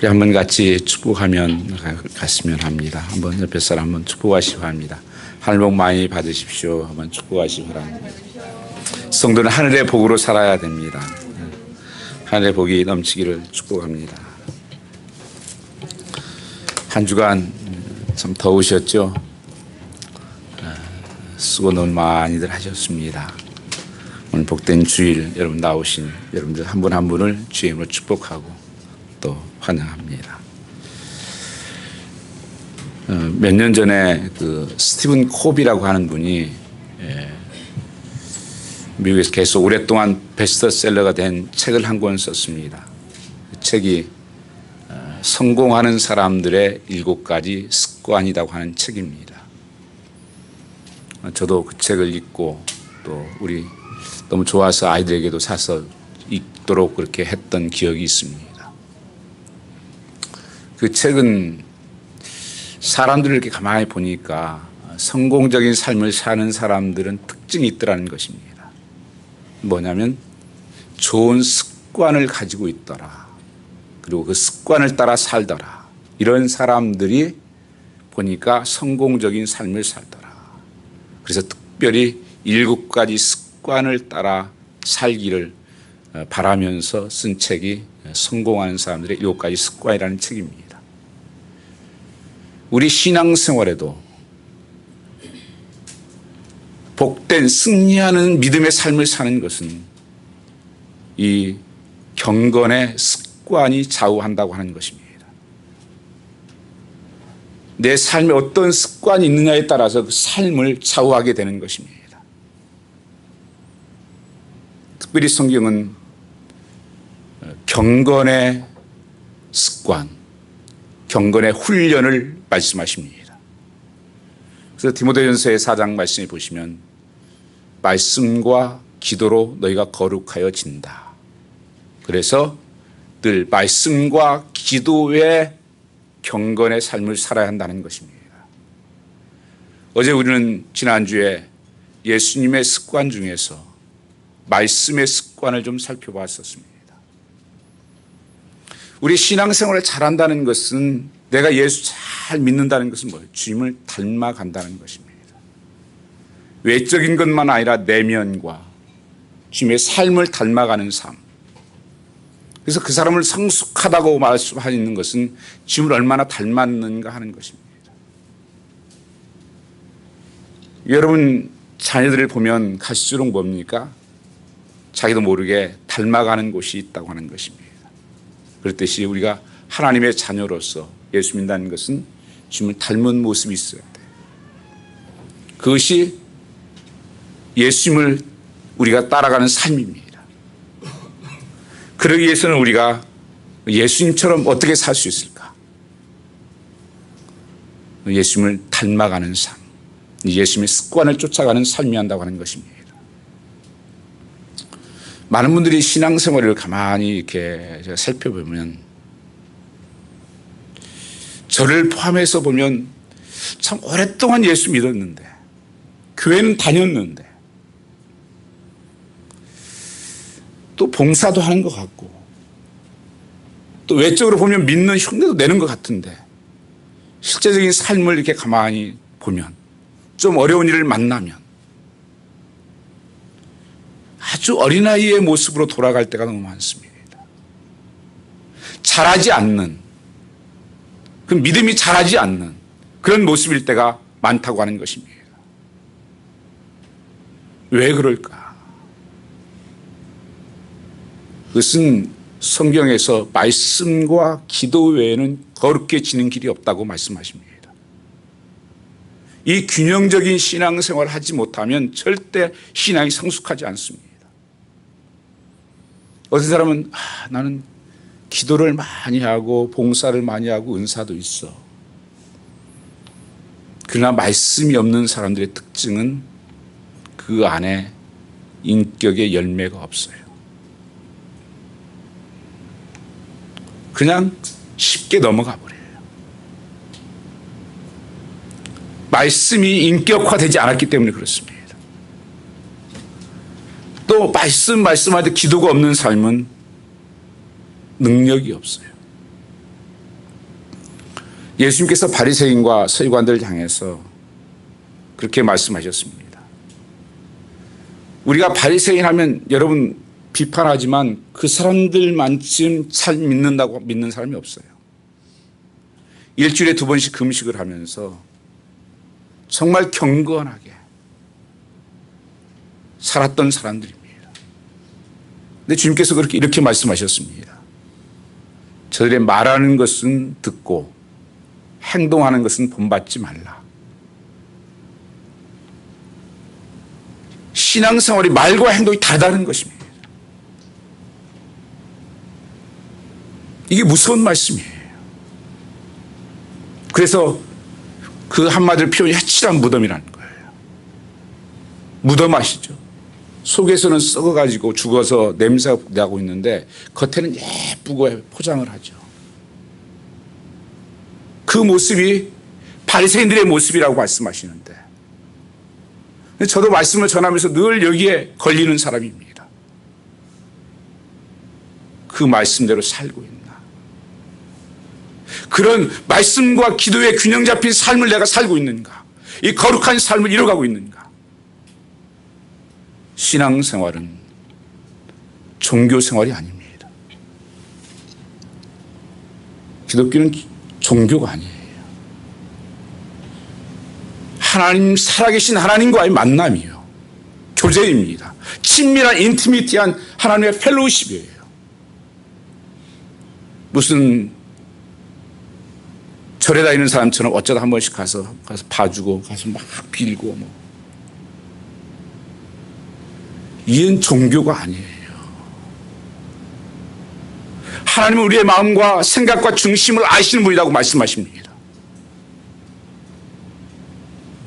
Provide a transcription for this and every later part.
우리 한번 같이 축복하면 갔으면 합니다. 한번 옆에 사람 한번 축복하시기 바랍니다. 하늘 복 많이 받으십시오. 한번 축복하시기 바랍니다. 성도는 하늘의 복으로 살아야 됩니다. 하늘의 복이 넘치기를 축복합니다. 한 주간 참 더우셨죠? 수고 너무 많이들 하셨습니다. 오늘 복된 주일 여러분 나오신 여러분들 한 분 한 분을 주의 이름으로 축복하고 또 환영합니다. 몇 년 전에 그 스티븐 코비라고 하는 분이 미국에서 계속 오랫동안 베스트셀러가 된 책을 한 권 썼습니다. 그 책이 성공하는 사람들의 7가지 습관이라고 하는 책입니다. 저도 그 책을 읽고 또 우리 너무 좋아서 아이들에게도 사서 읽도록 그렇게 했던 기억이 있습니다. 그 책은 사람들을 이렇게 가만히 보니까 성공적인 삶을 사는 사람들은 특징이 있더라는 것입니다. 뭐냐면 좋은 습관을 가지고 있더라. 그리고 그 습관을 따라 살더라. 이런 사람들이 보니까 성공적인 삶을 살더라. 그래서 특별히 7가지 습관을 따라 살기를 바라면서 쓴 책이 성공하는 사람들의 7가지 습관이라는 책입니다. 우리 신앙생활에도 복된 승리하는 믿음의 삶을 사는 것은 이 경건의 습관이 좌우한다고 하는 것입니다. 내 삶에 어떤 습관이 있느냐에 따라서 그 삶을 좌우하게 되는 것입니다. 특별히 성경은 경건의 습관, 경건의 훈련을 말씀하십니다. 그래서 디모데전서의 4장 말씀에 보시면 말씀과 기도로 너희가 거룩하여진다. 그래서 늘 말씀과 기도의 경건의 삶을 살아야 한다는 것입니다. 어제 우리는 지난주에 예수님의 습관 중에서 말씀의 습관을 좀 살펴봤었습니다. 우리 신앙생활을 잘한다는 것은 내가 예수 잘 믿는다는 것은 뭐예요? 주님을 닮아간다는 것입니다. 외적인 것만 아니라 내면과 주님의 삶을 닮아가는 삶. 그래서 그 사람을 성숙하다고 말씀하는 것은 주님을 얼마나 닮았는가 하는 것입니다. 여러분 자녀들을 보면 갈수록 뭡니까? 자기도 모르게 닮아가는 곳이 있다고 하는 것입니다. 그렇듯이 우리가 하나님의 자녀로서 예수 믿는다는 것은 주님을 닮은 모습이 있어야 돼요. 그것이 예수님을 우리가 따라가는 삶입니다. 그러기 위해서는 우리가 예수님처럼 어떻게 살 수 있을까? 예수님을 닮아가는 삶, 예수님의 습관을 쫓아가는 삶이 한다고 하는 것입니다. 많은 분들이 신앙생활을 가만히 이렇게 제가 살펴보면 저를 포함해서 보면 참 오랫동안 예수 믿었는데 교회는 다녔는데 또 봉사도 하는 것 같고 또 외적으로 보면 믿는 흉내도 내는 것 같은데 실제적인 삶을 이렇게 가만히 보면 좀 어려운 일을 만나면 아주 어린아이의 모습으로 돌아갈 때가 너무 많습니다. 자라지 않는, 그 믿음이 자라지 않는 그런 모습일 때가 많다고 하는 것입니다. 왜 그럴까? 그것은 성경에서 말씀과 기도 외에는 거룩게 지는 길이 없다고 말씀하십니다. 이 균형적인 신앙생활을 하지 못하면 절대 신앙이 성숙하지 않습니다. 어떤 사람은 나는 기도를 많이 하고 봉사를 많이 하고 은사도 있어. 그러나 말씀이 없는 사람들의 특징은 그 안에 인격의 열매가 없어요. 그냥 쉽게 넘어가 버려요. 말씀이 인격화되지 않았기 때문에 그렇습니다. 또 말씀할 때 기도가 없는 삶은 능력이 없어요. 예수님께서 바리새인과 서기관들을 향해서 그렇게 말씀하셨습니다. 우리가 바리새인 하면 여러분 비판하지만 그 사람들만큼 잘 믿는다고 믿는 사람이 없어요. 일주일에 2번씩 금식을 하면서 정말 경건하게 살았던 사람들입니다. 근데 주님께서 이렇게 말씀하셨습니다. 저들의 말하는 것은 듣고 행동하는 것은 본받지 말라. 신앙생활이 말과 행동이 다르다는 것입니다. 이게 무서운 말씀이에요. 그래서 그 한마디로 표현이 해칠한 무덤이라는 거예요. 무덤 아시죠? 속에서는 썩어가지고 죽어서 냄새가 나고 있는데 겉에는 예쁘고 포장을 하죠. 그 모습이 바리새인들의 모습이라고 말씀하시는데 저도 말씀을 전하면서 늘 여기에 걸리는 사람입니다. 그 말씀대로 살고 있나? 그런 말씀과 기도의 균형 잡힌 삶을 내가 살고 있는가? 이 거룩한 삶을 이뤄가고 있는가? 신앙생활은 종교생활이 아닙니다. 기독교는 종교가 아니에요. 하나님, 살아계신 하나님과의 만남이요. 교제입니다. 친밀한 인티미티한 하나님의 펠로우십이에요. 무슨 절에 다니는 사람처럼 어쩌다 한 번씩 가서 봐주고 가서 막 빌고 뭐. 이건 종교가 아니에요. 하나님은 우리의 마음과 생각과 중심을 아시는 분이라고 말씀하십니다.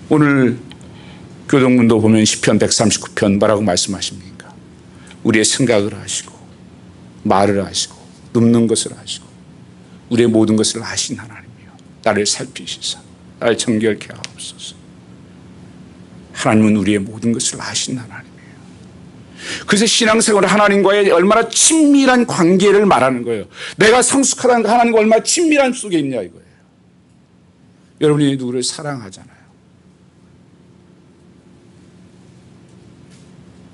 오늘 교동문도 보면 시편 139편 뭐라고 말씀하십니까? 우리의 생각을 아시고 말을 아시고 눕는 것을 아시고 우리의 모든 것을 아신 하나님이요 나를 살피시사 나를 정결케 하옵소서. 하나님은 우리의 모든 것을 아신 하나님이에요. 그래서 신앙생활은 하나님과의 얼마나 친밀한 관계를 말하는 거예요. 내가 성숙하다는 거 하나님과 얼마나 친밀한 속에 있냐 이거예요. 여러분이 누구를 사랑하잖아요.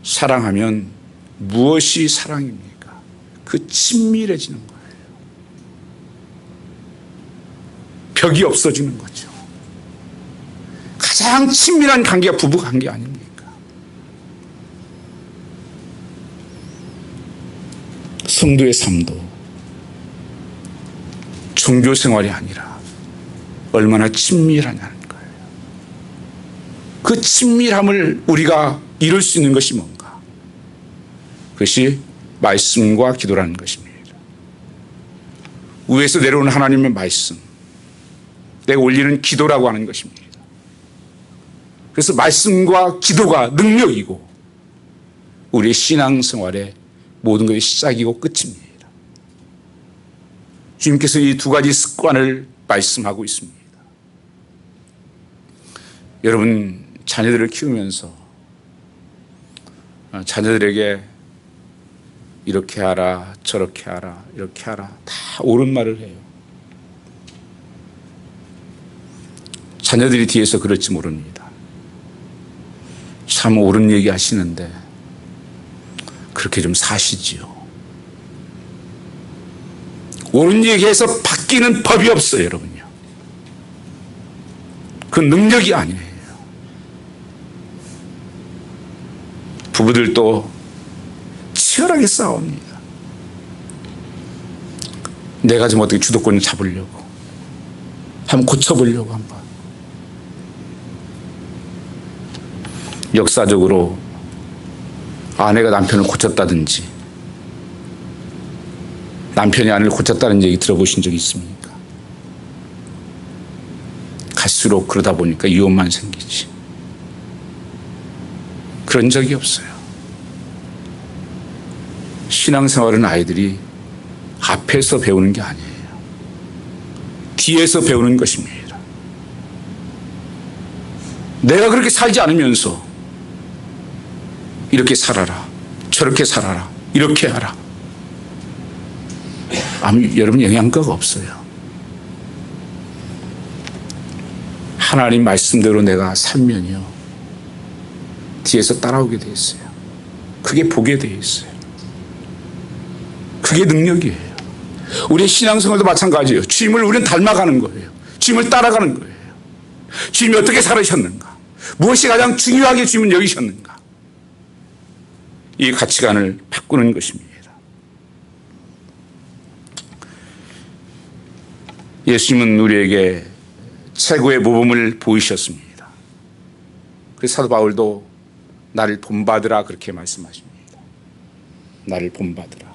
사랑하면 무엇이 사랑입니까? 그 친밀해지는 거예요. 벽이 없어지는 거죠. 가장 친밀한 관계가 부부 관계 아닙니까? 성도의 삶도 종교 생활이 아니라 얼마나 친밀하냐는 거예요. 그 친밀함을 우리가 이룰 수 있는 것이 뭔가? 그것이 말씀과 기도라는 것입니다. 위에서 내려오는 하나님의 말씀, 내가 올리는 기도라고 하는 것입니다. 그래서 말씀과 기도가 능력이고 우리의 신앙생활의 모든 것이 시작이고 끝입니다. 주님께서 이 2가지 습관을 말씀하고 있습니다. 여러분 자녀들을 키우면서 자녀들에게 이렇게 하라 저렇게 하라 이렇게 하라 다 옳은 말을 해요. 자녀들이 뒤에서 그럴지 모릅니다. 참 옳은 얘기 하시는데 그렇게 좀 사시지요. 옳은 얘기해서 바뀌는 법이 없어요, 여러분요. 그 능력이 아니에요. 부부들도 치열하게 싸웁니다. 내가 좀 어떻게 주도권을 잡으려고 한번 고쳐보려고 한번. 역사적으로 아내가 남편을 고쳤다든지 남편이 아내를 고쳤다는 얘기 들어보신 적이 있습니까? 갈수록 그러다 보니까 이혼만 생기지. 그런 적이 없어요. 신앙생활은 아이들이 앞에서 배우는 게 아니에요. 뒤에서 배우는 것입니다. 내가 그렇게 살지 않으면서 이렇게 살아라, 저렇게 살아라, 이렇게 하라. 여러분 영향가가 없어요. 하나님 말씀대로 내가 살면요, 뒤에서 따라오게 돼 있어요. 그게 보게 돼 있어요. 그게 능력이에요. 우리의 신앙생활도 마찬가지예요. 주님을 우리는 닮아가는 거예요. 주님을 따라가는 거예요. 주님이 어떻게 살으셨는가, 무엇이 가장 중요하게 주님은 여기셨는가, 이 가치관을 바꾸는 것입니다. 예수님은 우리에게 최고의 모범을 보이셨습니다. 그래서 사도 바울도 나를 본받으라 그렇게 말씀하십니다. 나를 본받으라.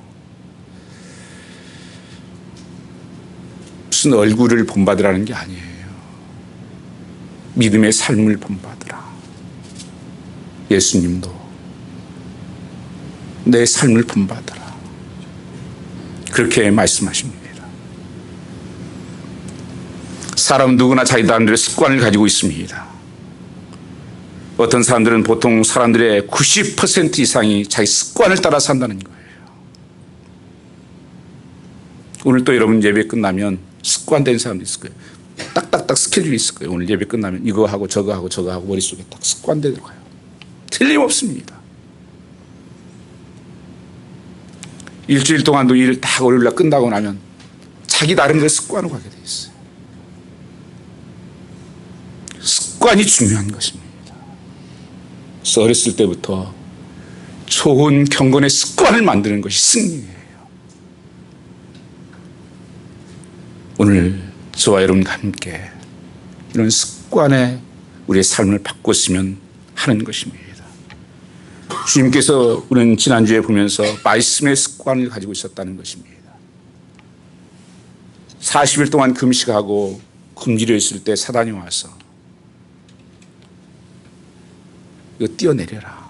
무슨 얼굴을 본받으라는 게 아니에요. 믿음의 삶을 본받으라. 예수님도 내 삶을 본받으라 그렇게 말씀하십니다. 사람 누구나 자기 나름대로 습관을 가지고 있습니다. 어떤 사람들은 보통 사람들의 90% 이상이 자기 습관을 따라 산다는 거예요. 오늘 또 여러분 예배 끝나면 습관된 사람도 있을 거예요. 딱딱딱 스케줄이 있을 거예요. 오늘 예배 끝나면 이거 하고 저거 하고 저거 하고 머릿속에 딱 습관대로 가요. 틀림없습니다. 일주일 동안도 일을 딱 월요일날 끝나고 나면 자기 나름대로 습관으로 가게 돼 있어요. 습관이 중요한 것입니다. 그래서 어렸을 때부터 좋은 경건의 습관을 만드는 것이 승리예요. 오늘 저와 여러분과 함께 이런 습관에 우리의 삶을 바꿨으면 하는 것입니다. 주님께서 우리는 지난주에 보면서 말씀의 습관을 가지고 있었다는 것입니다. 40일 동안 금식하고 굶주려 있을 때 사단이 와서 이거 뛰어내려라.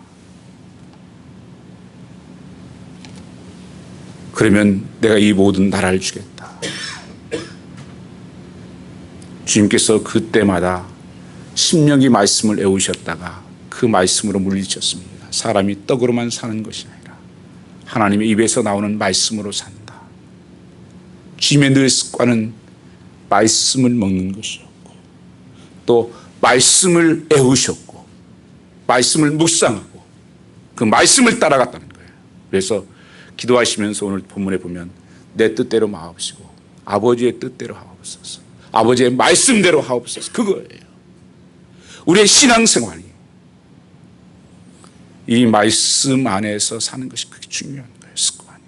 그러면 내가 이 모든 나라를 주겠다. 주님께서 그때마다 신명기 말씀을 애우셨다가 그 말씀으로 물리쳤습니다. 사람이 떡으로만 사는 것이 아니라 하나님의 입에서 나오는 말씀으로 산다. 주님의 늘 습관은 말씀을 먹는 것이었고 또 말씀을 애우셨고 말씀을 묵상하고 그 말씀을 따라갔다는 거예요. 그래서 기도하시면서 오늘 본문에 보면 내 뜻대로 마옵시고 아버지의 뜻대로 하옵소서, 아버지의 말씀대로 하옵소서, 그거예요. 우리의 신앙생활이 이 말씀 안에서 사는 것이 그게 중요한 거예요. 습관이.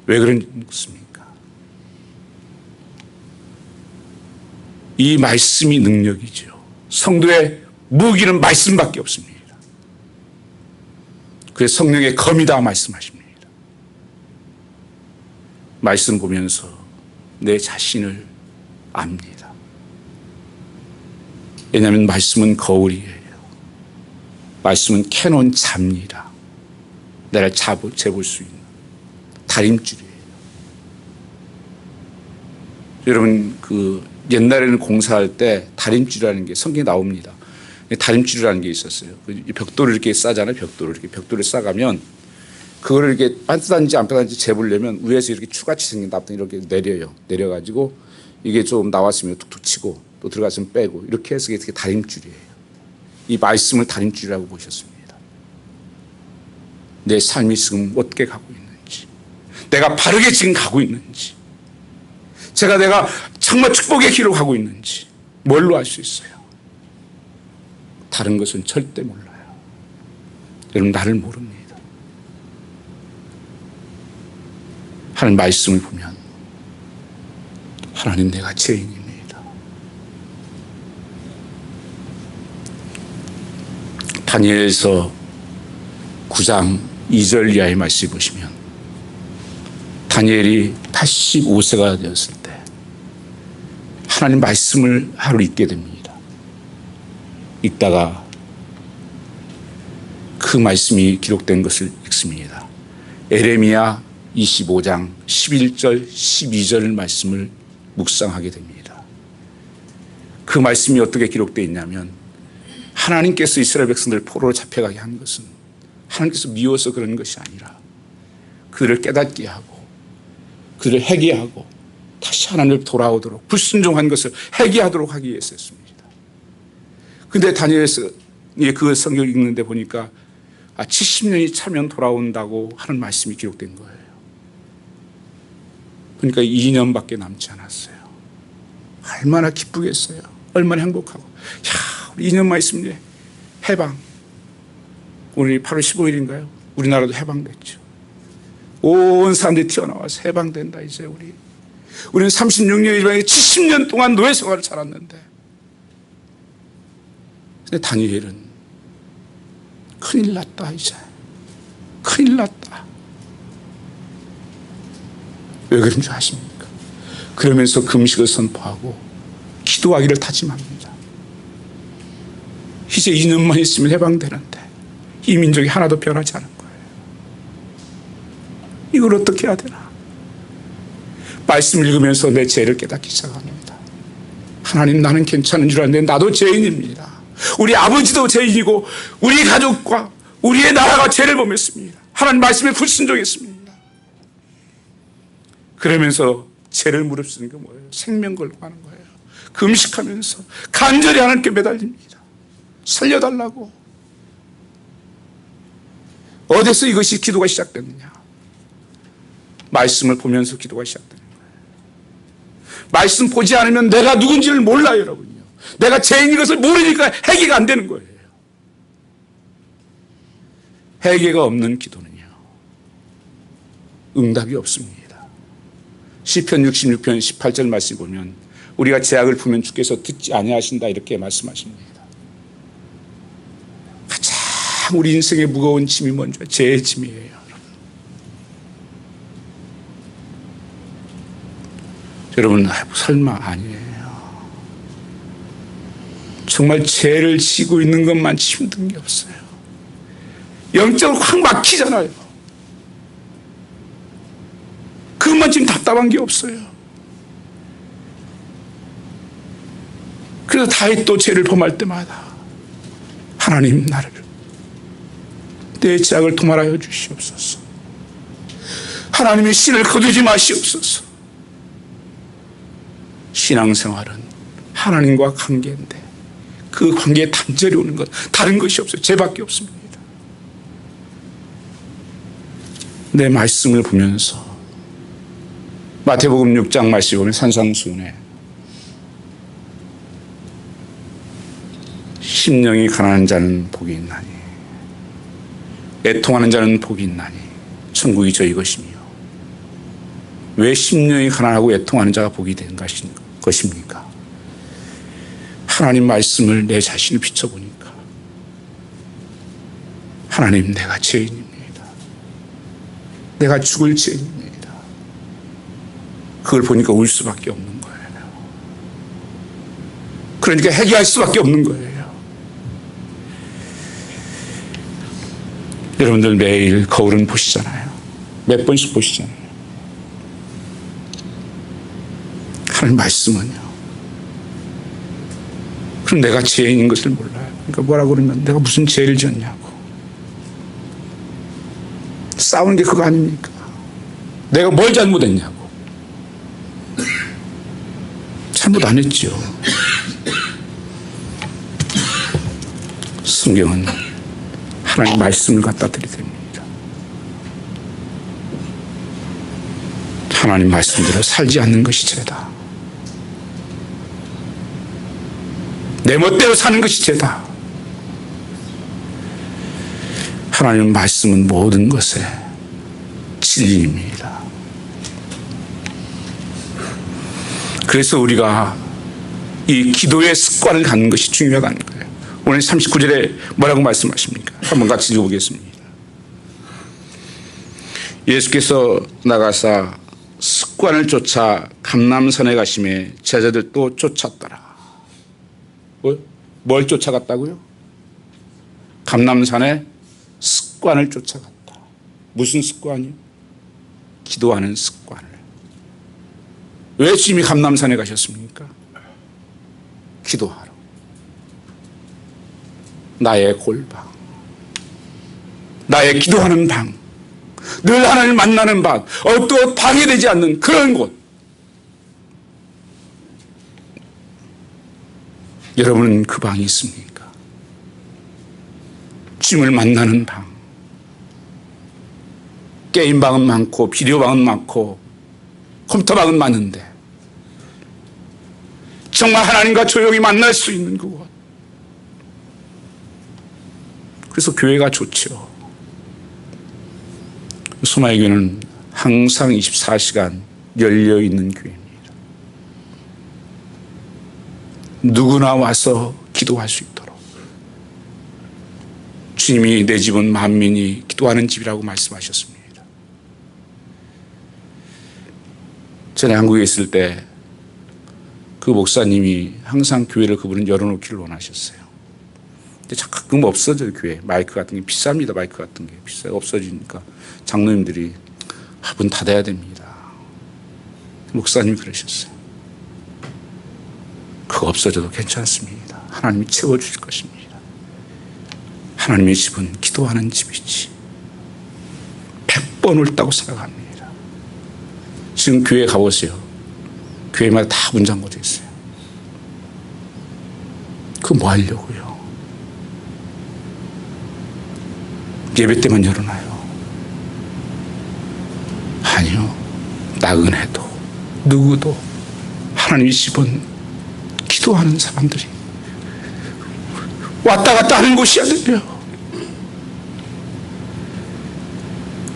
왜 그렇습니까? 이 말씀이 능력이죠. 성도의 무기는 말씀밖에 없습니다. 그래서 성령의 검이다 말씀하십니다. 말씀 보면서 내 자신을 압니다. 왜냐하면 말씀은 거울이에요. 말씀은 캐논 잡니다. 나를 재볼 수 있는 다림줄이에요. 여러분 옛날에는 공사할 때 다림줄이라는 게 성경에 나옵니다. 다림줄이라는 게 있었어요. 벽돌을 이렇게 싸잖아요. 벽돌을 싸가면 그거를 이렇게 반듯한지 안 반듯한지 재보려면 위에서 이렇게 추같이 생긴 납도 이렇게 내려요. 내려가지고 이게 좀 나왔으면 툭툭 치고 또 들어갔으면 빼고 이렇게 해서 이게 다림줄이에요. 이 말씀을 다림줄이라고 보셨습니다. 내 삶이 지금 어떻게 가고 있는지, 내가 바르게 지금 가고 있는지, 내가 정말 축복의 길로 가고 있는지 뭘로 알 수 있어요? 다른 것은 절대 몰라요. 여러분 나를 모릅니다. 하나님 말씀을 보면 하나님 내가 죄인입니다. 다니엘서 9장 2절 이하의 말씀을 보시면 다니엘이 85세가 되었을 때 하나님 말씀을 하루 읽게 됩니다. 읽다가 그 말씀이 기록된 것을 읽습니다. 에레미야 25장 11절 12절 말씀을 묵상하게 됩니다. 그 말씀이 어떻게 기록되어 있냐면 하나님께서 이스라엘 백성들을 포로로 잡혀가게 한 것은 하나님께서 미워서 그런 것이 아니라 그들을 깨닫게 하고 그들을 회개하고 다시 하나님을 돌아오도록 불순종한 것을 회개하도록 하기 위해서였습니다. 근데 다니엘서 그 성경을 읽는데 보니까 70년이 차면 돌아온다고 하는 말씀이 기록된 거예요. 그러니까 2년밖에 남지 않았어요. 얼마나 기쁘겠어요. 얼마나 행복하고. 우리 2년만 있으면 해방. 오늘이 8월 15일인가요? 우리나라도 해방됐죠. 온 사람들이 튀어나와서 해방된다 이제 우리는 36년이 70년 동안 노예 생활을 살았는데, 근데 다니엘은 큰일 났다 이제. 큰일 났다. 왜 그런 줄 아십니까? 그러면서 금식을 선포하고 기도하기를 다짐합니다. 이제 2년만 있으면 해방되는데 이 민족이 하나도 변하지 않은 거예요. 이걸 어떻게 해야 되나? 말씀을 읽으면서 내 죄를 깨닫기 시작합니다. 하나님, 나는 괜찮은 줄 알았는데 나도 죄인입니다. 우리 아버지도 죄인이고 우리 가족과 우리의 나라가 죄를 범했습니다. 하나님 말씀에 불순종했습니다. 그러면서 죄를 무릅쓰는 게 뭐예요? 생명 걸고 하는 거예요. 금식하면서 간절히 하나님께 매달립니다. 살려달라고. 어디서 이것이 기도가 시작됐느냐? 말씀을 보면서 기도가 시작되는 거예요. 말씀 보지 않으면 내가 누군지를 몰라요, 여러분요. 내가 죄인인 것을 모르니까 회개가 안 되는 거예요. 회개가 없는 기도는요, 응답이 없습니다. 시편 66편 18절 말씀 보면 우리가 죄악을 품으면 주께서 듣지 아니하신다 이렇게 말씀하십니다. 가장 우리 인생의 무거운 짐이 뭔지 죄의 짐이에요. 여러분, 설마 아니에요. 정말 죄를 지고 있는 것만 힘든 게 없어요. 영적으로 확 막히잖아요. 그것만 지금 답답한 게 없어요. 그래서 다윗도 죄를 범할 때마다 하나님, 나를 내 죄악을 도말하여 주시옵소서. 하나님의 신을 거두지 마시옵소서. 신앙생활은 하나님과 관계인데 그 관계에 단절이 오는 것 다른 것이 없어요. 죄밖에 없습니다. 내 말씀을 보면서 마태복음 6장 말씀 보면 산상수훈에 심령이 가난한 자는 복이 있나니 애통하는 자는 복이 있나니 천국이 저희 것이며. 왜 심령이 가난하고 애통하는 자가 복이 된 것입니까? 하나님 말씀을 내 자신을 비춰보니까 하나님, 내가 죄인입니다. 내가 죽을 죄인입니다. 그걸 보니까 울 수밖에 없는 거예요. 그러니까 회개할 수밖에 없는 거예요. 여러분들 매일 거울은 보시잖아요. 몇 번씩 보시잖아요. 하나님 말씀은요. 그럼 내가 죄인인 것을 몰라요. 그러니까 뭐라고 그러면 내가 무슨 죄를 지었냐고. 싸우는 게 그거 아닙니까? 내가 뭘 잘못했냐고. 잘못 안 했죠. 성경은 하나님 말씀을 갖다 들이댑니다. 하나님 말씀대로 살지 않는 것이 죄다. 내 멋대로 사는 것이 죄다. 하나님 말씀은 모든 것의 진리입니다. 그래서 우리가 이 기도의 습관을 갖는 것이 중요하다는 거예요. 오늘 39절에 뭐라고 말씀하십니까? 한번 같이 읽어보겠습니다. 예수께서 나가사 습관을 쫓아 감람산에 가심에 제자들도 쫓았더라. 뭘 쫓아갔다고요? 감람산에 습관을 쫓아갔다. 무슨 습관이요? 기도하는 습관을. 왜 주님이 감람산에 가셨습니까? 기도하러. 나의 골방, 나의 기도하는 방, 늘 하나님을 만나는 방, 어떤 방해되지 않는 그런 곳. 여러분은 그 방이 있습니까? 주님을 만나는 방. 게임방은 많고 비디오 방은 많고 컴퓨터 방은 많은데 정말 하나님과 조용히 만날 수 있는 그곳. 그래서 교회가 좋죠. 소마의 교회는 항상 24시간 열려있는 교회입니다. 누구나 와서 기도할 수 있도록. 주님이 내 집은 만민이 기도하는 집이라고 말씀하셨습니다. 전에 한국에 있을 때 그 목사님이 항상 교회를 그분은 열어놓기를 원하셨어요. 근데 가끔 없어져요, 교회. 마이크 같은 게 비쌉니다. 마이크 같은 게 비싸요. 없어지니까 장로님들이 문 닫아야 됩니다. 목사님이 그러셨어요. 그거 없어져도 괜찮습니다. 하나님이 채워주실 것입니다. 하나님의 집은 기도하는 집이지 100번 옳다고 생각합니다. 지금 교회 가보세요. 교회마다 다 문 잠궈져 있어요. 그거 뭐 하려고요? 예배 때만 열어놔요. 아니요. 나그네도 누구도 하나님의 집은 기도하는 사람들이 왔다 갔다 하는 곳이야 되려.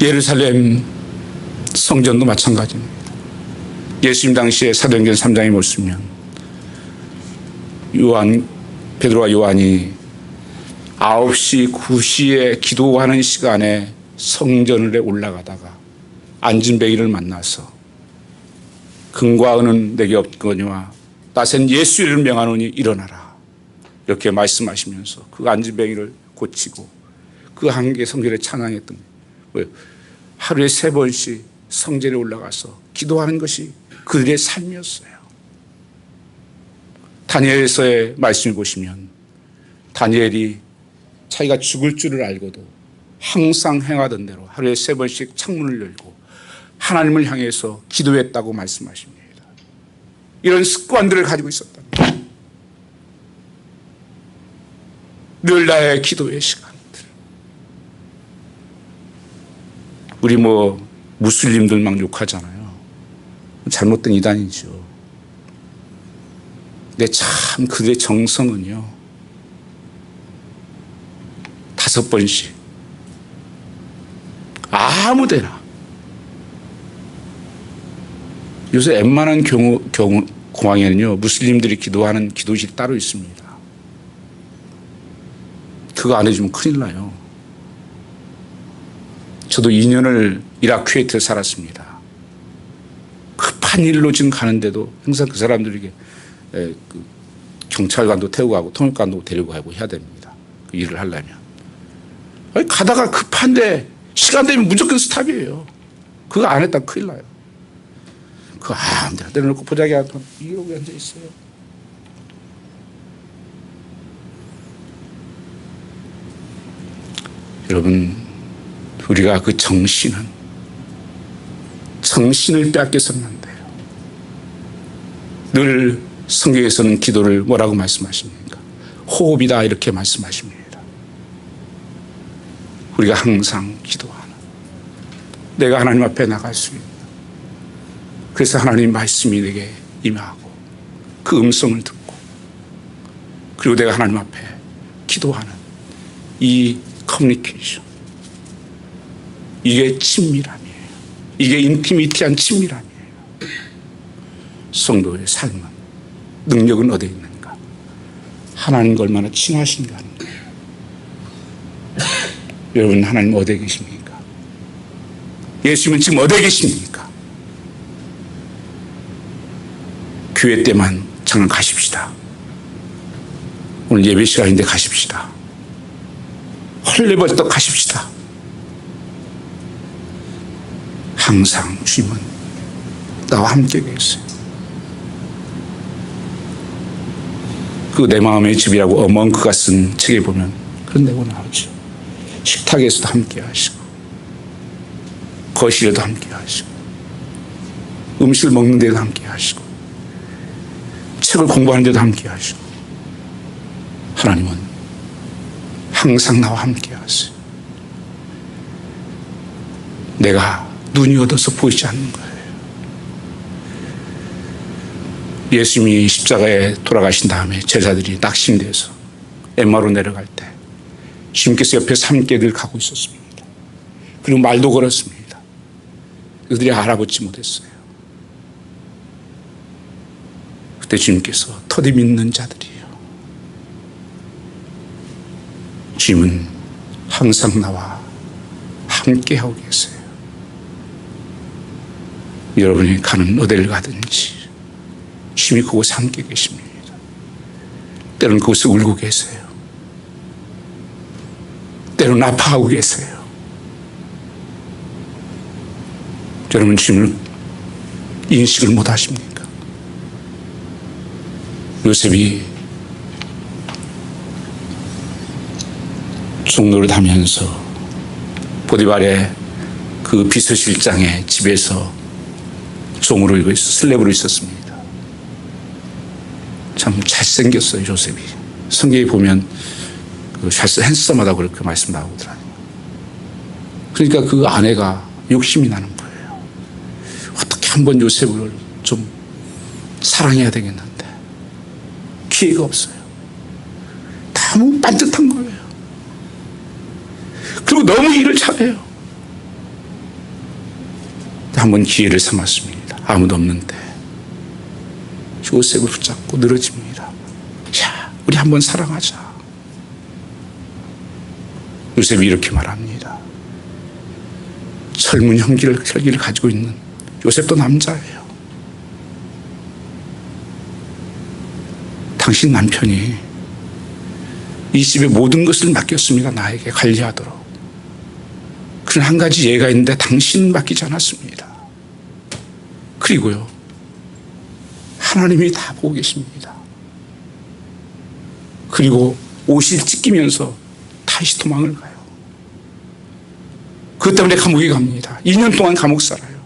예루살렘 성전도 마찬가지입니다. 예수님 당시에 사도행전 3장에 보시면 베드로와 요한이 9시, 9시에 기도하는 시간에 성전에 올라가다가 안진뱅이를 만나서 금과 은은 내게 없거니와 나센 예수 이름을 명하노니 일어나라. 이렇게 말씀하시면서 그 안진뱅이를 고치고 그 한개 성전에 찬양했던 거예요. 하루에 3번씩 성전에 올라가서 기도하는 것이 그들의 삶이었어요. 다니엘서의 말씀을 보시면 다니엘이 자기가 죽을 줄을 알고도 항상 행하던 대로 하루에 3번씩 창문을 열고 하나님을 향해서 기도했다고 말씀하십니다. 이런 습관들을 가지고 있었다. 늘 나의 기도의 시간들. 우리 무슬림들 막 욕하잖아요. 잘못된 이단이죠. 근데 참 그들의 정성은요. 5번씩 아무데나. 요새 웬만한 공항에는요 무슬림들이 기도하는 기도실이 따로 있습니다. 그거 안 해주면 큰일 나요. 저도 2년을 이라크 쿠웨이트에 살았습니다. 급한 일로 지금 가는데도 항상 그 사람들에게 경찰관도 태우고 가고 통역관도 데리고 가고 해야 됩니다. 그 일을 하려면. 가다가 급한데 시간 되면 무조건 스탑이에요. 그거 안 했다면 큰일 나요. 그거 내가 내려놓고 보자기 하던 이러고 앉아 있어요. 여러분, 우리가 그 정신을 빼앗겨서는 안 돼요. 늘 성경에서는 기도를 뭐라고 말씀하십니까? 호흡이다 이렇게 말씀하십니다. 우리가 항상 기도하는, 내가 하나님 앞에 나갈 수 있는, 그래서 하나님 말씀이 내게 임하고 그 음성을 듣고 그리고 내가 하나님 앞에 기도하는 이 커뮤니케이션, 이게 친밀함이에요. 이게 인티미티한 친밀함이에요. 성도의 삶은, 능력은 어디에 있는가? 하나님과 얼마나 친하신가 하는 거예요. 여러분, 하나님 어디에 계십니까? 예수님은 지금 어디에 계십니까? 교회 때만 잠깐 가십시다. 오늘 예배 시간인데 가십시다. 헐레벌떡 가십시다. 항상 주님은 나와 함께 계세요. 그 내 마음의 집이라고 어멍크가 쓴 책에 보면 그런 내용 나오죠. 식탁에서도 함께 하시고 거실에도 함께 하시고 음식을 먹는 데도 함께 하시고 책을 공부하는 데도 함께 하시고 하나님은 항상 나와 함께 하세요. 내가 눈이 어두워서 보이지 않는 거예요. 예수님이 십자가에 돌아가신 다음에 제자들이 낙심돼서 엠마로 내려갈 때 주님께서 옆에서 함께 늘 가고 있었습니다. 그리고 말도 걸었습니다. 그들이 알아보지 못했어요. 그때 주님께서 터디 믿는 자들이에요. 주님은 항상 나와 함께하고 계세요. 여러분이 가는 어딜 가든지 주님이 그곳에 함께 계십니다. 때로는 그곳에 울고 계세요. 때로는 아파하고 계세요. 여러분 주님을 인식을 못 하십니까? 요셉이 종로를 하면서 보디발의 그 비서실장의 집에서 종으로 슬랩으로 있었습니다. 참 잘생겼어요, 요셉이. 성경에 보면 핸섬하다고 그렇게 말씀 나오더라고요. 그러니까 그 아내가 욕심이 나는 거예요. 어떻게 한번 요셉을 좀 사랑해야 되겠는데 기회가 없어요. 너무 반듯한 거예요. 그리고 너무 일을 잘해요. 한번 기회를 삼았습니다. 아무도 없는데 요셉을 붙잡고 늘어집니다. 야, 우리 한번 사랑하자. 요셉이 이렇게 말합니다. 젊은 혈기를 가지고 있는 요셉도 남자예요. 당신 남편이 이 집의 모든 것을 맡겼습니다. 나에게 관리하도록. 그런 한 가지 예가 있는데 당신은 맡기지 않았습니다. 그리고요, 하나님이 다 보고 계십니다. 그리고 옷을 찢기면서 다시 도망을 가요. 그것 때문에 감옥에 갑니다. 2년 동안 감옥 살아요.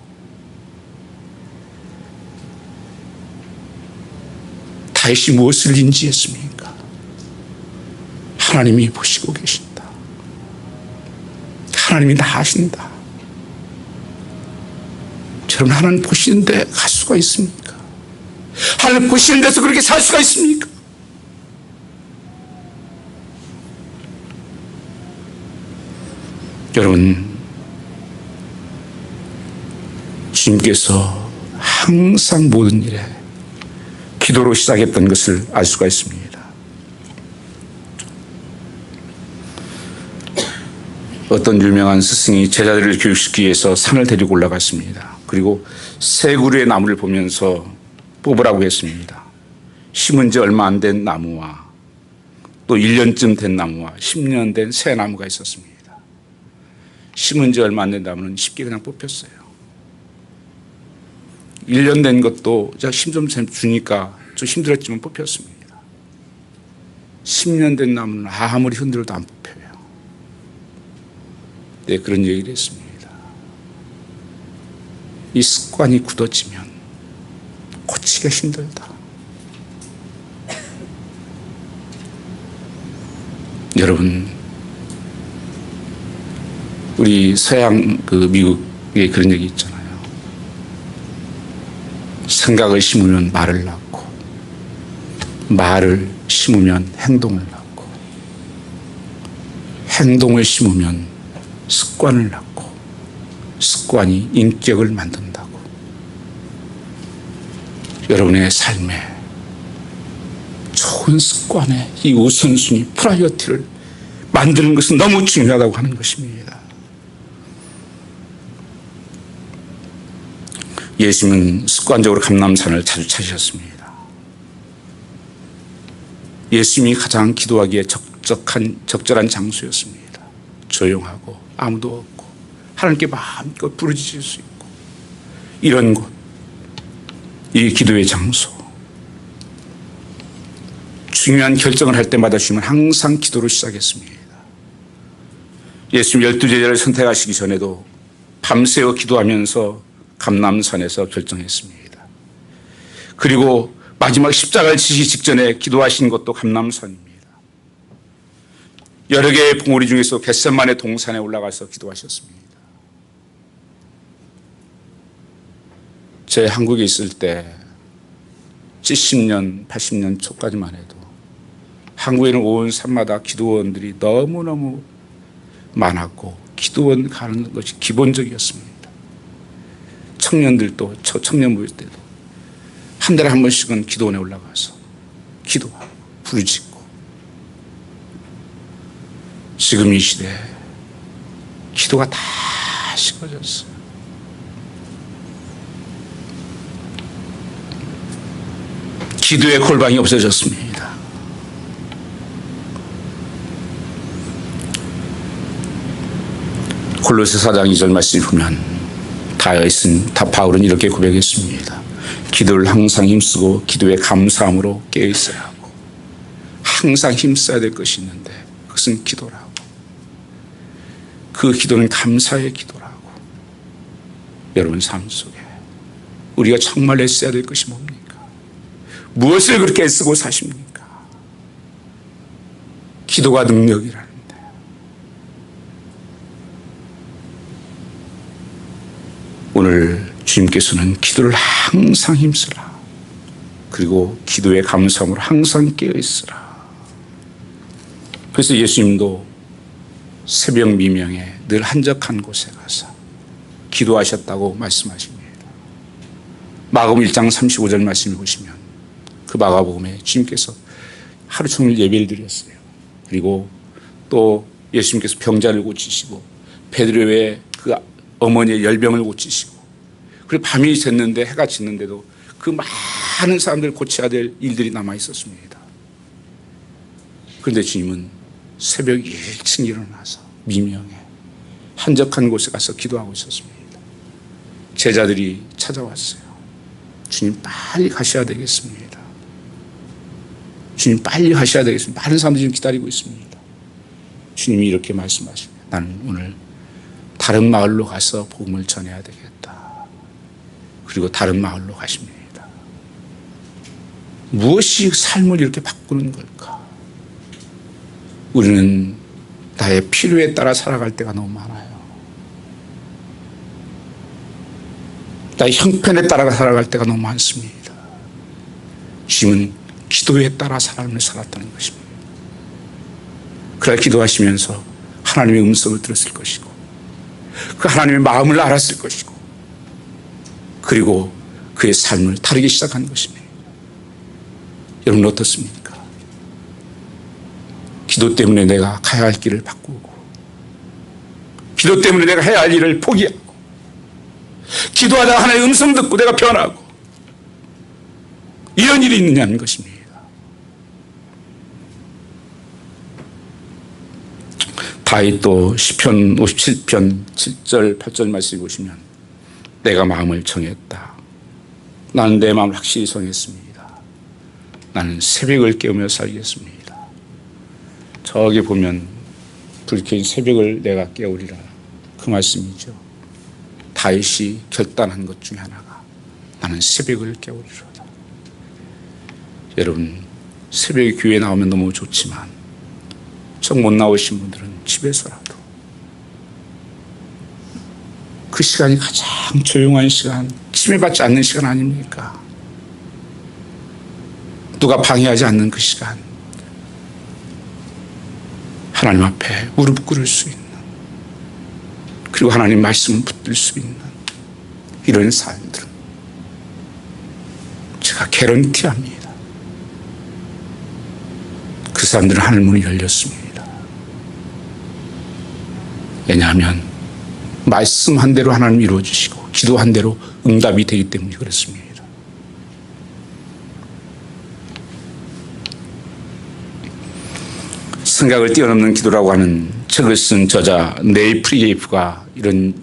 다시 무엇을 인지했습니까? 하나님이 보시고 계신다. 하나님이 다 아신다. 여러분, 하나님 보시는데 갈 수가 있습니까? 하나님 보시는 데서 그렇게 살 수가 있습니까? 여러분, 주님께서 항상 모든 일에 기도로 시작했던 것을 알 수가 있습니다. 어떤 유명한 스승이 제자들을 교육시키기 위해서 산을 데리고 올라갔습니다. 그리고 세 그루의 나무를 보면서 뽑으라고 했습니다. 심은 지 얼마 안 된 나무와 또 1년쯤 된 나무와 10년 된 새 나무가 있었습니다. 심은 지 얼마 안 된 나무는 쉽게 그냥 뽑혔어요. 1년 된 것도 힘 좀 주니까 좀 힘들었지만 뽑혔습니다. 10년 된 나무는 아무리 흔들어도 안 뽑혀요. 네, 그런 얘기를 했습니다. 이 습관이 굳어지면 고치기가 힘들다. 여러분, 우리 서양 미국에 그런 얘기 있잖아요. 생각을 심으면 말을 낳고, 말을 심으면 행동을 낳고, 행동을 심으면 습관을 낳고, 습관이 인격을 만든다고. 여러분의 삶에 좋은 습관의 이 우선순위, 프라이어티를 만드는 것은 너무 중요하다고 하는 것입니다. 예수님은 습관적으로 감람산을 자주 찾으셨습니다. 예수님이 가장 기도하기에 적절한 장소였습니다. 조용하고 아무도 없고 하나님께 마음껏 부르짖을 수 있고, 이런 곳, 이 기도의 장소. 중요한 결정을 할 때마다 주님은 항상 기도로 시작했습니다. 예수님 12제자를 선택하시기 전에도 밤새워 기도하면서 감람산에서 결정했습니다. 그리고 마지막 십자가를 지시기 직전에 기도하신 것도 감람산입니다. 여러 개의 봉우리 중에서 겟세마네 동산에 올라가서 기도하셨습니다. 제 한국에 있을 때 70년, 80년 초까지만 해도 한국에는 온 산마다 기도원들이 너무너무 많았고 기도원 가는 것이 기본적이었습니다. 청년들도 청년부 때도 한 달에 한 번씩은 기도원에 올라가서 기도하고 부르짖고. 지금 이 시대에 기도가 다 식어졌어요. 기도의 골방이 없어졌습니다. 골로새 4장 2절 말씀을 보면 바울은 이렇게 고백했습니다. 기도를 항상 힘쓰고 기도에 감사함으로 깨어있어야 하고, 항상 힘써야 될 것이 있는데 그것은 기도라고. 그 기도는 감사의 기도라고. 여러분 삶 속에 우리가 정말 애써야 될 것이 뭡니까? 무엇을 그렇게 애쓰고 사십니까? 기도가 능력이라는데. 오늘 주님께서는 기도를 항상 힘쓰라. 그리고 기도의 감사함으로 항상 깨어있으라. 그래서 예수님도 새벽 미명에 늘 한적한 곳에 가서 기도하셨다고 말씀하십니다. 마가복음 1장 35절 말씀을 보시면 그 마가복음에 주님께서 하루 종일 예배를 드렸어요. 그리고 또 예수님께서 병자를 고치시고 베드로의 그 어머니의 열병을 고치시고, 그리고 밤이 샜는데 해가 지는데도 그 많은 사람들을 고쳐야 될 일들이 남아 있었습니다. 그런데 주님은 새벽 일찍 일어나서 미명에 한적한 곳에 가서 기도하고 있었습니다. 제자들이 찾아왔어요. 주님 빨리 가셔야 되겠습니다. 주님 빨리 가셔야 되겠습니다. 많은 사람들이 지금 기다리고 있습니다. 주님이 이렇게 말씀하십니다. 나는 오늘 다른 마을로 가서 복음을 전해야 되겠다. 그리고 다른 마을로 가십니다. 무엇이 삶을 이렇게 바꾸는 걸까? 우리는 나의 필요에 따라 살아갈 때가 너무 많아요. 나의 형편에 따라 살아갈 때가 너무 많습니다. 주님은 기도에 따라 삶을 살았다는 것입니다. 그래 기도하시면서 하나님의 음성을 들었을 것이고, 그 하나님의 마음을 알았을 것이고, 그리고 그의 삶을 다르게 시작한 것입니다. 여러분 어떻습니까? 기도 때문에 내가 가야 할 길을 바꾸고, 기도 때문에 내가 해야 할 일을 포기하고, 기도하다가 하나님의 음성 듣고 내가 변하고, 이런 일이 있느냐는 것입니다. 다윗도 시편 57편 7절 8절 말씀 보시면 내가 마음을 정했다. 나는 내 마음을 확실히 정했습니다. 나는 새벽을 깨우며 살겠습니다. 저기 보면 불 켜진 새벽을 내가 깨우리라. 그 말씀이죠. 다윗이 결단한 것 중에 하나가 나는 새벽을 깨우리로다. 여러분 새벽에 교회에 나오면 너무 좋지만 정 못 나오신 분들은 집에서라도 그 시간이 가장 조용한 시간, 침해받지 않는 시간 아닙니까? 누가 방해하지 않는 그 시간, 하나님 앞에 무릎 꿇을 수 있는, 그리고 하나님 말씀을 붙들 수 있는 이런 삶들은 제가 개런티합니다. 그 사람들은 하늘 문이 열렸습니다. 왜냐하면 말씀한 대로 하나님 이루어주시고 기도한 대로 응답이 되기 때문에 그렇습니다. 생각을 뛰어넘는 기도라고 하는 책을 쓴 저자 네이 프리게이프가 이런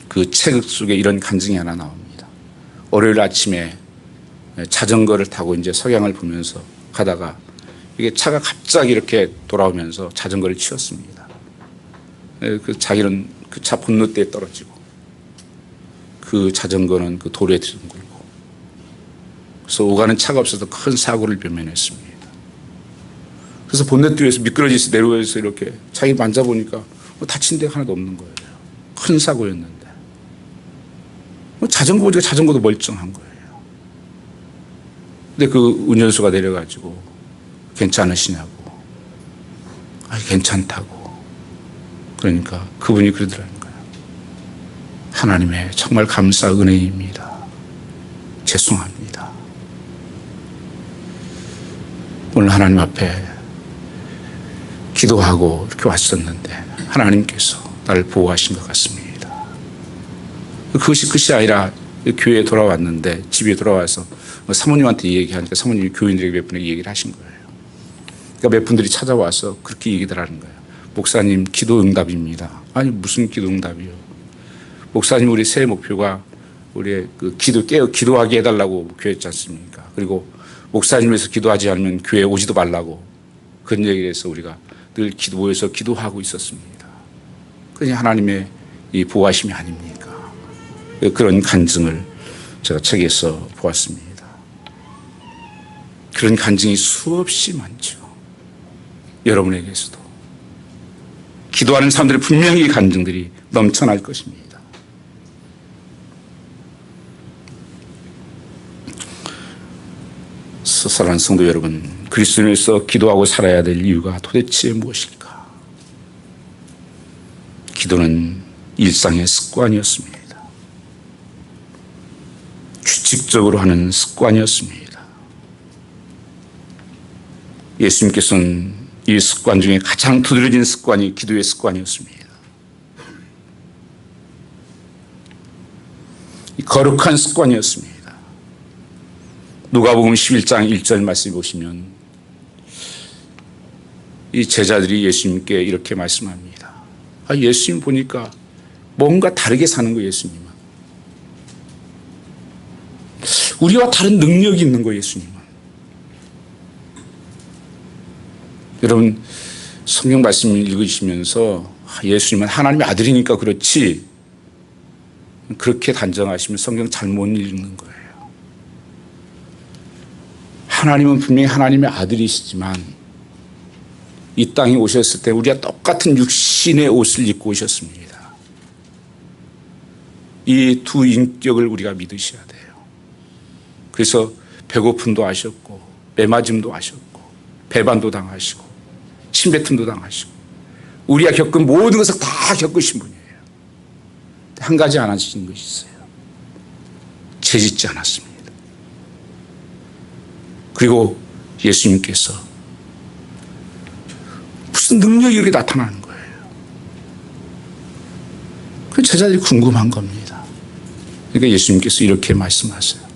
그 책 속에 이런 간증이 하나 나옵니다. 월요일 아침에 자전거를 타고 이제 석양을 보면서 가다가 이게 차가 갑자기 이렇게 돌아오면서 자전거를 치웠습니다. 그 자기는 그 차 본넷대에 떨어지고 그 자전거는 그 돌에 둥글고, 그래서 오가는 차가 없어서 큰 사고를 면했습니다. 그래서 그래서 본넷 위에서 미끄러져서 내려와서 이렇게 자기 만져보니까 뭐 다친 데가 하나도 없는 거예요. 큰 사고였는데. 뭐 자전거 보니까 자전거도 멀쩡한 거예요. 근데 그 운전수가 내려가지고 괜찮으시냐고. 아, 괜찮다고. 그러니까 그분이 그러더라는 거예요. 하나님의 정말 감사 은혜입니다. 죄송합니다. 오늘 하나님 앞에 기도하고 이렇게 왔었는데 하나님께서 나를 보호하신 것 같습니다. 그것이 끝이 아니라 교회에 돌아왔는데 집에 돌아와서 사모님한테 얘기하니까 사모님이 교인들에게 몇 분에게 얘기를 하신 거예요. 그러니까 몇 분들이 찾아와서 그렇게 얘기를 하는 거예요. 목사님 기도 응답입니다. 아니 무슨 기도 응답이요. 목사님 우리 새해 목표가 우리의 그 기도하게 해달라고 교회했지 않습니까? 그리고 목사님에서 기도하지 않으면 교회에 오지도 말라고 그런 얘기를 해서 우리가 늘 모여서 기도하고 있었습니다. 그게 하나님의 이 보호하심이 아닙니까? 그런 간증을 제가 책에서 보았습니다. 그런 간증이 수없이 많죠. 여러분에게서도 기도하는 사람들의 분명히 간증들이 넘쳐날 것입니다. 사랑하는 성도 여러분, 그리스도인으로서 기도하고 살아야 될 이유가 도대체 무엇일까? 기도는 일상의 습관이었습니다. 규칙적으로 하는 습관이었습니다. 예수님께서는 이 습관 중에 가장 두드러진 습관이 기도의 습관이었습니다. 이 거룩한 습관이었습니다. 누가복음 11장 1절 말씀 보시면 이 제자들이 예수님께 이렇게 말씀합니다. 예수님 보니까 뭔가 다르게 사는 거예요. 예수님은. 우리와 다른 능력이 있는 거예요. 예수님은. 여러분 성경 말씀을 읽으시면서 예수님은 하나님의 아들이니까 그렇지 그렇게 단정하시면 성경 잘못 읽는 거예요. 하나님은 분명히 하나님의 아들이시지만 이 땅에 오셨을 때 우리와 똑같은 육신의 옷을 입고 오셨습니다. 이 두 인격을 우리가 믿으셔야 돼요. 그래서 배고픔도 하셨고 매맞음도 하셨고 배반도 당하시고 침뱉음도 당하시고 우리가 겪은 모든 것을 다 겪으신 분이에요. 한 가지 안 하신 것이 있어요. 죄짓지 않았습니다. 그리고 예수님께서 무슨 능력이 이렇게 나타나는 거예요. 그 제자들이 궁금한 겁니다. 그러니까 예수님께서 이렇게 말씀하세요.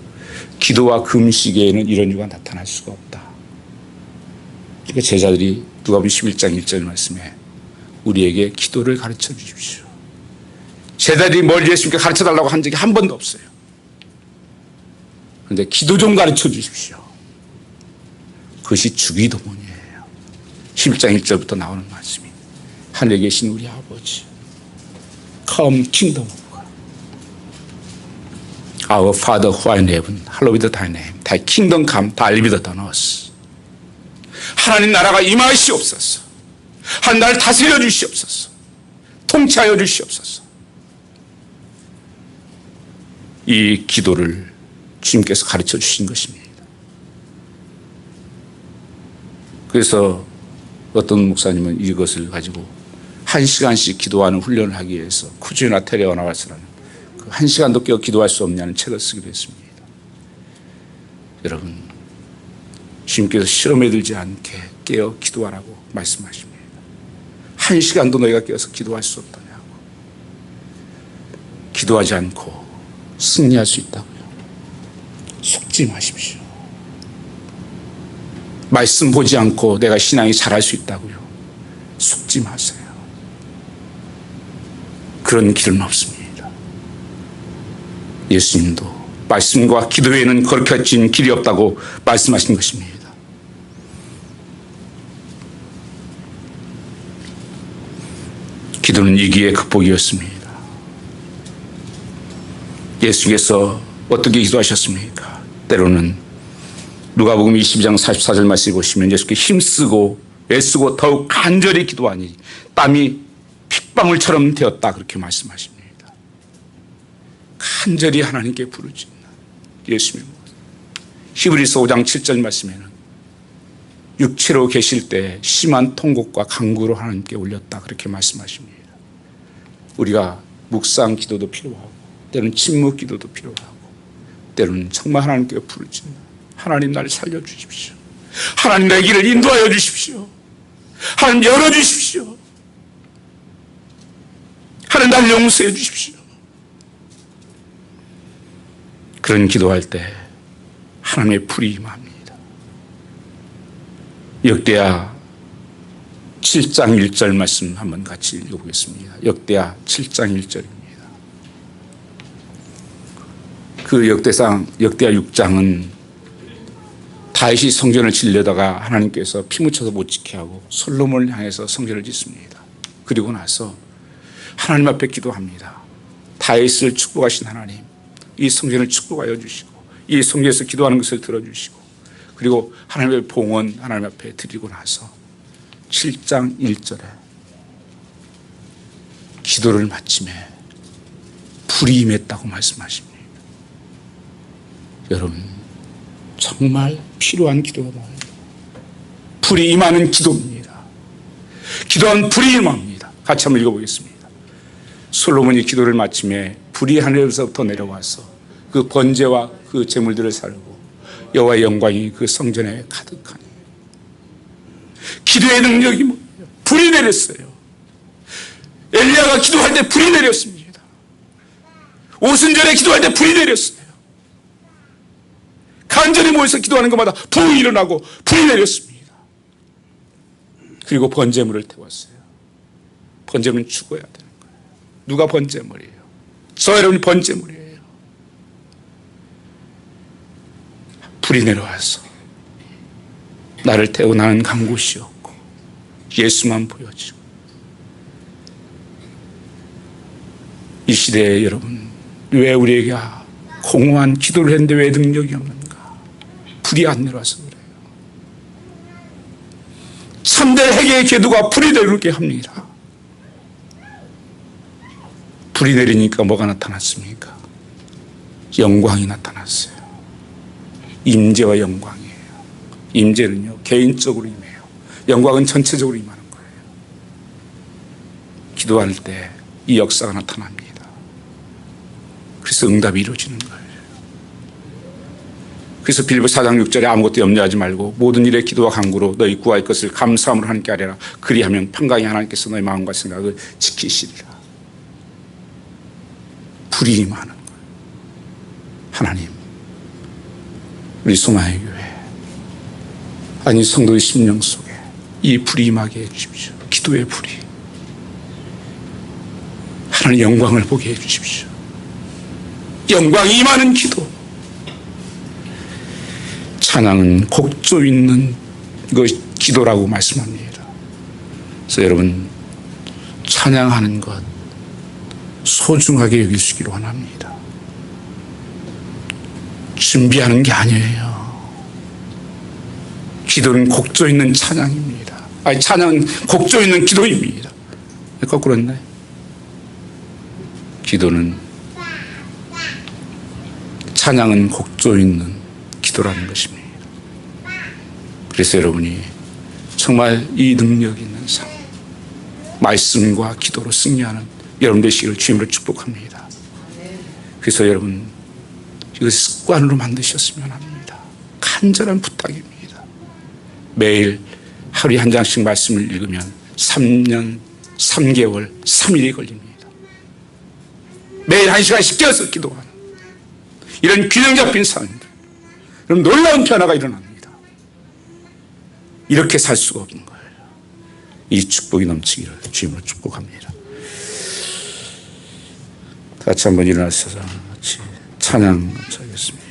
기도와 금식에는 이런 이유가 나타날 수가 없다. 그러니까 제자들이 누가복음 11장 1절 말씀에 우리에게 기도를 가르쳐 주십시오. 제자들이 뭘 예수님께 가르쳐 달라고 한 적이 한 번도 없어요. 그런데 기도 좀 가르쳐 주십시오. 그것이 주기도문이에요. 11장 1절부터 나오는 말씀이 하늘에 계신 우리 아버지 Come kingdom of God. Our Father who art in heaven, hallowed be thy name. Thy kingdom come, thy will be done on us. 하나님 나라가 임하시옵소서. 하나님 나라를 다스려 주시옵소서. 통치하여 주시옵소서. 이 기도를 주님께서 가르쳐 주신 것입니다. 그래서 어떤 목사님은 이것을 가지고 1시간씩 기도하는 훈련을 하기 위해서 쿠즈나 테레오나와스라는 그 1시간도 깨어 기도할 수 없냐는 책을 쓰기도 했습니다. 여러분, 주님께서 실험에 들지 않게 깨어 기도하라고 말씀하십니다. 1시간도 너희가 깨어서 기도할 수 없다냐고. 기도하지 않고 승리할 수 있다고요. 속지 마십시오. 말씀 보지 않고 내가 신앙이 잘할 수 있다고요. 속지 마세요. 그런 길은 없습니다. 예수님도 말씀과 기도 외에는 거룩해진 길이 없다고 말씀하신 것입니다. 기도는 위기의 극복이었습니다. 예수께서 어떻게 기도하셨습니까? 때로는 누가복음 22장 44절 말씀 보시면 예수께 힘쓰고 애쓰고 더욱 간절히 기도하니 땀이 핏방울처럼 되었다. 그렇게 말씀하십니다. 간절히 하나님께 부르짖는 예수님. 히브리서 5장 7절 말씀에는 육체로 계실 때 심한 통곡과 간구로 하나님께 올렸다. 그렇게 말씀하십니다. 우리가 묵상 기도도 필요하고 때로는 침묵 기도도 필요하고 때로는 정말 하나님께 부르짖는 하나님 나를 살려주십시오. 하나님 내 길을 인도하여 주십시오. 하나님 열어주십시오. 하나님 나를 용서해 주십시오. 그런 기도할 때 하나님의 불이 임합니다. 역대하 7장 1절 말씀 한번 같이 읽어보겠습니다. 역대하 7장 1절입니다. 그 역대하 6장은 다윗이 성전을 지으려다가 하나님께서 피 묻혀서 못 지게 하고 솔로몬을 향해서 성전을 짓습니다. 그리고 나서 하나님 앞에 기도합니다. 다윗을 축복하신 하나님, 이 성전을 축복하여 주시고 이 성전에서 기도하는 것을 들어주시고 그리고 하나님의 봉헌 하나님 앞에 드리고 나서 7장 1절에 기도를 마침에 불이 임했다고 말씀하십니다. 여러분 정말 필요한 기도가 불이 임하는 기도입니다. 기도한 불이 임합니다. 같이 한번 읽어보겠습니다. 솔로몬이 기도를 마침에 불이 하늘에서부터 내려와서 그 번제와 그 제물들을 살고 여호와의 영광이 그 성전에 가득하니 기도의 능력이 뭐예요? 불이 내렸어요. 엘리야가 기도할 때 불이 내렸습니다. 오순절에 기도할 때 불이 내렸어요. 간절히 모여서 기도하는 것마다 불이 일어나고 불이 내렸습니다. 그리고 번제물을 태웠어요. 번제물은 죽어야 되는 거예요. 누가 번제물이에요? 저 여러분이 번제물이에요. 불이 내려와서 나를 태우고 나는 간 곳이 없고 예수만 보여지고 이 시대에 여러분 왜 우리에게 공허한 기도를 했는데 왜 능력이 없는가? 불이 안 내려와서 그래요. 참된 회개의 기도가 불이 내리게 합니다. 불이 내리니까 뭐가 나타났습니까? 영광이 나타났어요. 임재와 영광이에요. 임재는요 개인적으로 임해요. 영광은 전체적으로 임하는 거예요. 기도할 때 이 역사가 나타납니다. 그래서 응답이 이루어지는 거예요. 그래서 빌립보 4장 6절에 아무것도 염려하지 말고 모든 일에 기도와 간구로 너희 구할 것을 감사함으로 하나님께 아뢰라. 그리하면 평강이 하나님께서 너희 마음과 생각을 지키시리라. 불이 임하는 거예요. 하나님 우리 소망의 교회 아니 성도의 심령 속에 이 불이 임하게 해주십시오. 기도의 불이 하나님 영광을 보게 해주십시오. 영광이 임하는 기도. 찬양은 곡조 있는 기도라고 말씀합니다. 그래서 여러분 찬양하는 것 소중하게 여기시기로 원합니다. 준비하는 게 아니에요. 기도는 곡조 있는 찬양입니다. 아니 찬양은 곡조 있는 기도입니다. 거꾸로 했나요? 기도는 찬양은 곡조 있는 기도라는 것입니다. 그래서 여러분이 정말 이 능력 있는 삶 말씀과 기도로 승리하는 여러분 되시기를 주님으로 축복합니다. 그래서 여러분 이것을 습관으로 만드셨으면 합니다. 간절한 부탁입니다. 매일 하루에 한 장씩 말씀을 읽으면 3년 3개월 3일이 걸립니다. 매일 1시간씩 깨어서 기도하는 이런 균형 잡힌 삶들, 그럼 놀라운 변화가 일어납니다. 이렇게 살 수가 없는 거예요. 이 축복이 넘치기를 주님으로 축복합니다. 같이 한번 일어나셔서 같이 찬양 하겠습니다.